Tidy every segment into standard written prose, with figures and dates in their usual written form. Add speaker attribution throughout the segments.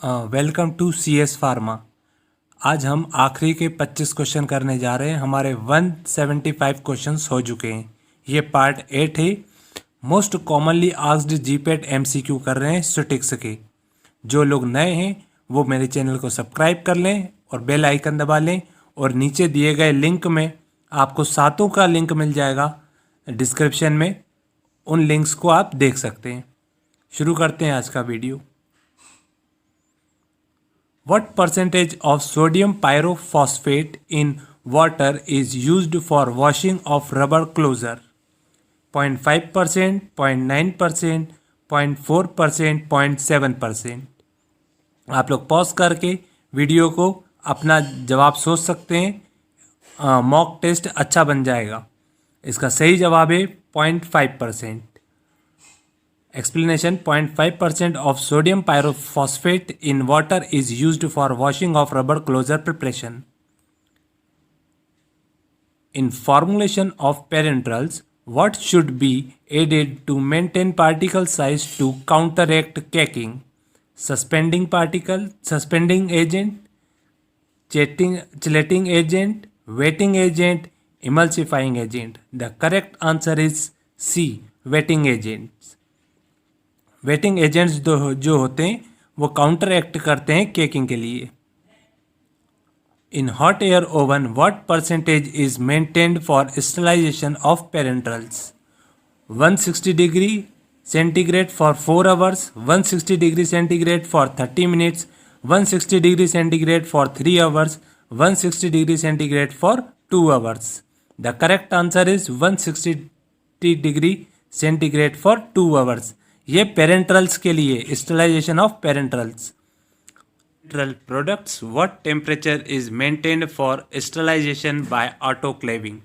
Speaker 1: Welcome to C S pharma. आज हम आखिरी के 25 क्वेश्चन करने जा रहे हैं। हमारे 175 क्वेश्चंस हो चुके हैं। ये पार्ट 8 है। Most commonly asked GPAT MCQ कर रहे हैं स्टैटिक्स के। जो लोग नए हैं वो मेरे चैनल को सब्सक्राइब कर लें और बेल आइकन दबा लें, और नीचे दिए गए लिंक में आपको सातों का लिंक मिल जाएगा डिस्क्रिप्शन में। उन लिंक्स को आप देख सकते हैं। शुरू करते हैं आज का video. What percentage of sodium pyrophosphate in water is used for washing of rubber closure? 0.5%, 0.9%, 0.4%, 0.7%। आप लोग पॉज करके वीडियो को अपना जवाब सोच सकते हैं। मॉक टेस्ट अच्छा बन जाएगा। इसका सही जवाब है 0.5%। Explanation: 0.5% of sodium pyrophosphate in water is used for washing of rubber closure preparation. In formulation of parenterals, what should be added to maintain particle size to counteract caking? Suspending agent, chelating agent, wetting agent, emulsifying agent. The correct answer is C. Wetting agents. Waiting agents जो होते हैं वो counter act करते हैं caking के लिए। In hot air oven what percentage is maintained for sterilisation of parenterals? 160 degree centigrade for 4 hours, 160 degree centigrade for 30 minutes, 160 degree centigrade for 3 hours, 160 degree centigrade for 2 hours. The correct answer is 160 degree centigrade for 2 hours. ये parenterals के लिए sterilisation of parenterals. Products what temperature is maintained for sterilisation by autoclaving?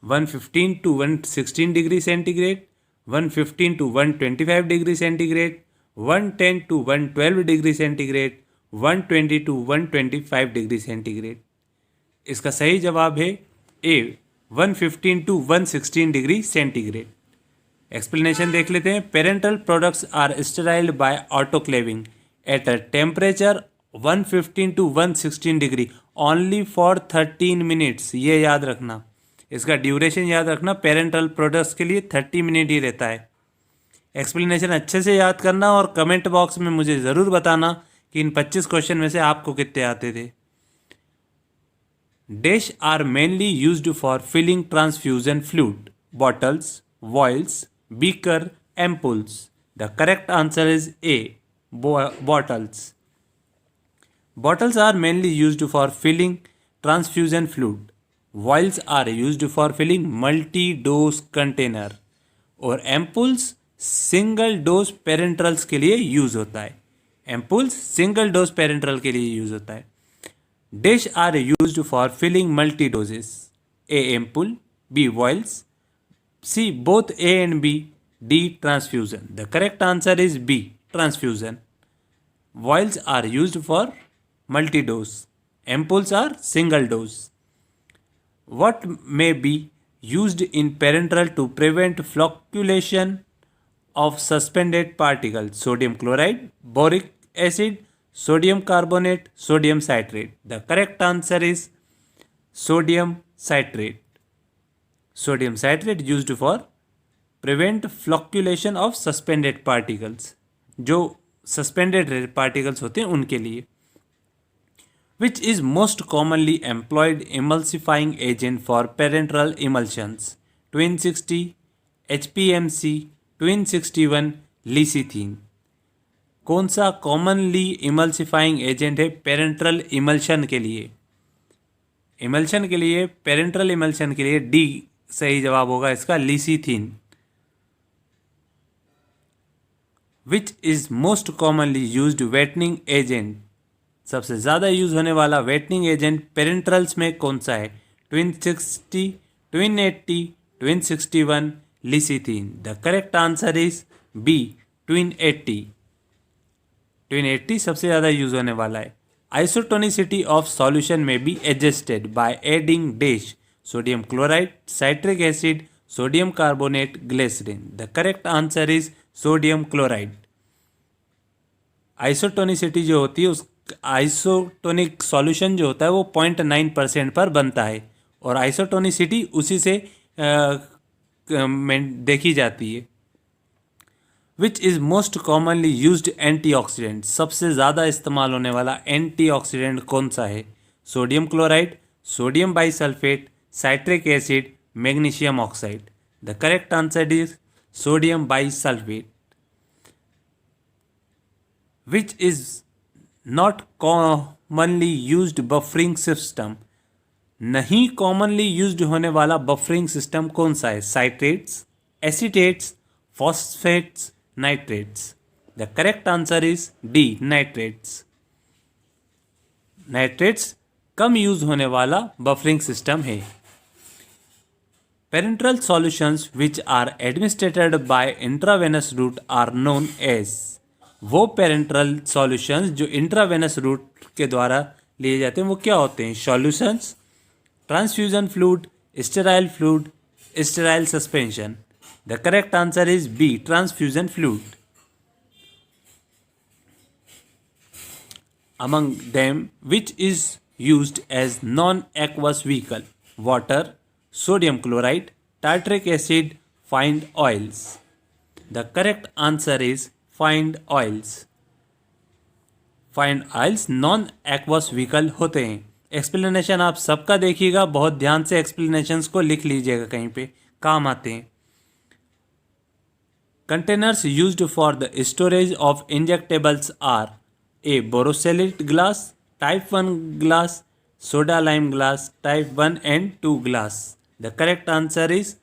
Speaker 1: 115 to 116 degree centigrade, 115 to 125 degree centigrade, 110 to 112 degree centigrade, 120 to 125 degree centigrade. इसका सही जवाब है A 115 to 116 degree centigrade. Explanation देख लेते हैं। Parenteral products are sterilised by autoclaving at a temperature 115 to 116 degree only for 13 minutes. ये याद रखना, इसका ड्यूरेशन याद रखना। पेरेंटल प्रोडक्ट्स के लिए 30 मिनट ही रहता है। एक्सप्लेनेशन अच्छे से याद करना और कमेंट बॉक्स में मुझे ज़रूर बताना कि इन 25 क्वेश्चन में से आपको कितने आते थे। Dash are mainly used for filling transfusion fluid? Bottles, vials, beaker, ampoules. The correct answer is A. Bottles. Bottles are mainly used for filling transfusion fluid. Vials are used for filling multi-dose container. और ampoules single dose parenterals के लिए use होता है। ampoules single dose parenteral के लिए use होता है। Dish are used for filling multi doses. A. ampoule, B. vials, C. both A and B, D. transfusion. The correct answer is B. transfusion. Vials are used for multi-dose. Ampoules are single dose. What may be used in parenteral to prevent flocculation of suspended particles? Sodium chloride, boric acid, sodium carbonate, sodium citrate. The correct answer is sodium citrate. Sodium citrate used for prevent flocculation of suspended particles. जो suspended particles होते हैं उनके लिए। Which is most commonly employed emulsifying agent for parenteral emulsions? Twin 60, HPMC, Twin 61, lecithin. कौन सा commonly emulsifying agent है parenteral emulsion के लिए? emulsion के लिए, parenteral emulsion के लिए D सही जवाब होगा इसका, lecithin. Which is most commonly used wetting agent? सबसे ज़्यादा यूज होने वाला वेटनिंग एजेंट पेरेंट्रल्स में कौन सा है? Tween 60, Tween 80, Tween 61, lecithin. The correct answer is B, Tween 80। Tween 80 सबसे ज़्यादा यूज होने वाला है। आइसोटोनिसिटी ऑफ सॉल्यूशन में be adjusted by adding dash? Sodium chloride, citric acid, sodium carbonate, glycerin. The correct answer is sodium chloride. Isotonicity जो होती है उस आइसोटोनिक सॉल्यूशन जो होता है वो 0.9% पर बनता है और आइसोटोनिसिटी उसी से देखी जाती है। Which is most commonly used antioxidant, सबसे ज़्यादा इस्तेमाल होने वाला एंटीऑक्सीडेंट कौन सा है? Sodium chloride, sodium bisulphate, citric acid, magnesium oxide. The correct answer is sodium bisulphate. Which is not commonly used buffering system, नहीं कॉमनली यूज्ड होने वाला बफरिंग सिस्टम कौन सा है? Citrates, acetates, phosphates, nitrates. The correct answer is D, nitrates. Nitrates कम use होने वाला buffering system है। Parenteral solutions which are administered by intravenous route are known as, वो पेरेंट्रल सॉल्यूशंस जो इंट्रावेनस रूट के द्वारा लिए जाते हैं वो क्या होते हैं? Solutions, transfusion fluid, sterile fluid, sterile suspension. The correct answer is B, transfusion fluid. Among them, which is used as non-aqueous vehicle? Water, sodium chloride, tartaric acid, fine oils. The correct answer is fine oils. Fine oils non aqueous vehicle होते हैं। Explanation आप सबका देखिएगा, बहुत ध्यान से explanations को लिख लीजिएगा, कहीं पे काम आते हैं। Containers used for the storage of injectables are A borosilicate glass, type 1 glass, soda lime glass, type 1 and 2 glass. The correct answer is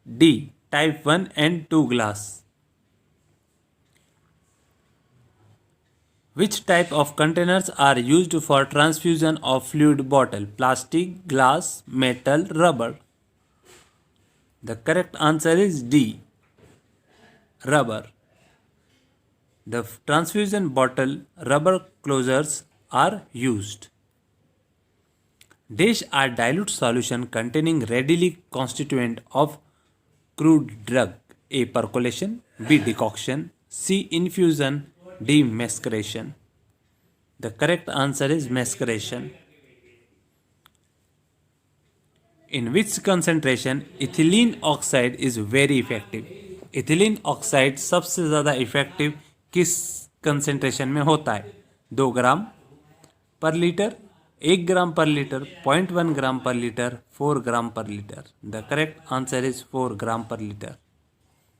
Speaker 1: D, type 1 and 2 glass. Which type of containers are used for transfusion of fluid bottle? Plastic, glass, metal, rubber. The correct answer is D, rubber. The transfusion bottle rubber closures are used. Dash are dilute solution containing readily constituent of crude drug. A. Percolation, B. Decoction, C. Infusion, D. Macceration. The correct answer is macceration. In which concentration ethylene oxide is very effective? Ethylene oxide सबसे ज़्यादा effective किस concentration में होता है? 2 ग्राम per litre, 1 gram per litre, 0.1 gram per litre, 4 gram per litre. The correct answer is 4 gram per litre,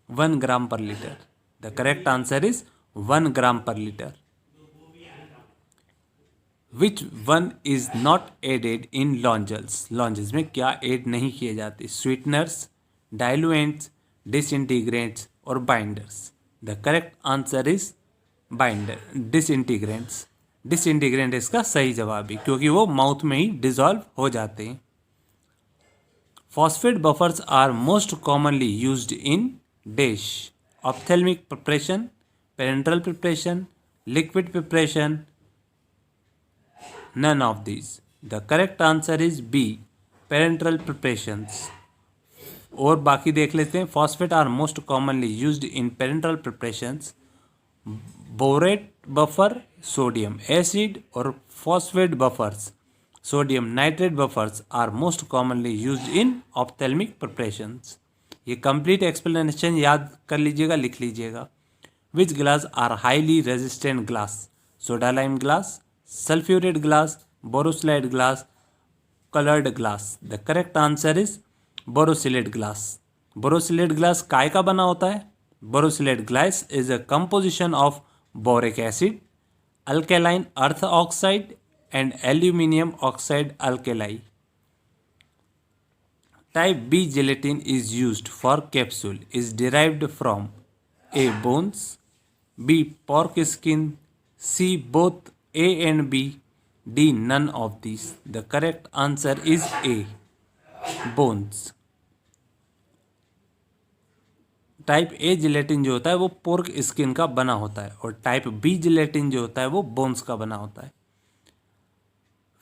Speaker 1: 1 gram per litre. The correct answer is 1 gram per litre. Which one is not added in lozenges? Lozenges में क्या add नहीं किए जाते? Sweeteners, diluents, disintegrants और binders. The correct answer is binder, disintegrants. Disintegrant इसका सही जवाब है क्योंकि वो माउथ में ही डिजॉल्व हो जाते हैं। Phosphate buffers are most commonly used in dash, ophthalmic preparation, parenteral preparation, liquid preparation, none of these. The correct answer is B, parenteral preparations. और बाकी देख लेते हैं। Phosphate are most commonly used in parenteral preparations, borate buffer, sodium acid और phosphate buffers, sodium nitrate buffers are most commonly used in ophthalmic preparations. ये complete explanation याद कर लीजिएगा, लिख लीजिएगा। Which glass are highly resistant glass? Soda lime glass, sulphurate glass, borosilicate glass, coloured glass. The correct answer is borosilicate glass. Borosilicate glass काय का बना होता है? Borosilicate glass is a composition of boric acid, alkaline earth oxide and aluminium oxide alkali. Type B gelatin is used for capsule is derived from A. bones, B. pork skin, C. both A and B, D. none of these. The correct answer is A, bones. Type A gelatin जो होता है वो pork skin का बना होता है और type B gelatin जो होता है वो बोन्स का बना होता है।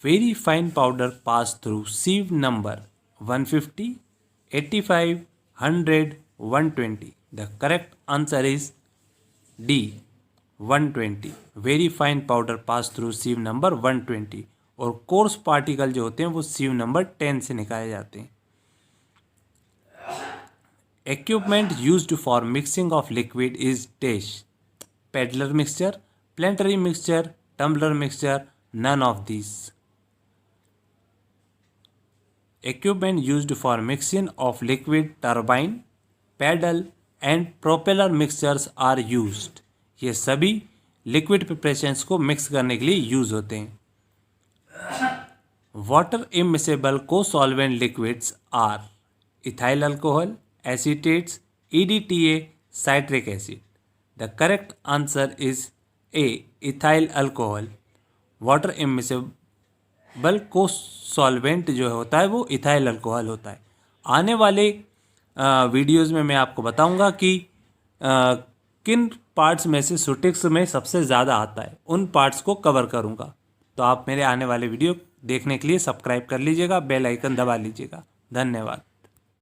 Speaker 1: Very fine powder pass through sieve number 150, 85, 100, 120. The correct answer is D, 120. Very fine powder pass through sieve number 120. और कोर्स पार्टिकल जो होते हैं वो सीव नंबर 10 से निकाले जाते हैं. Equipment used for mixing of liquid is dash. Peddler mixture, planetary mixture, tumbler mixture, none of these. Equipment used for mixing of liquid turbine, paddle and propeller mixtures are used. ये सभी liquid preparations को mix करने के लिए use होते हैं. Water immiscible co-solvent liquids are ethyl alcohol, acetates, EDTA, citric acid. The correct answer is A. ethyl alcohol. Water immiscible co-solvent जो होता है वो ethyl alcohol होता है. आने वाले वीडियोज़ में मैं आपको बताऊंगा कि किन पार्ट्स में से सुटिक्स में सबसे ज़्यादा आता है, उन पार्ट्स को कवर करूंगा. तो आप मेरे आने वाले वीडियो देखने के लिए सब्सक्राइब कर लीजिएगा, बेल आइकन दबा लीजिएगा. धन्यवाद.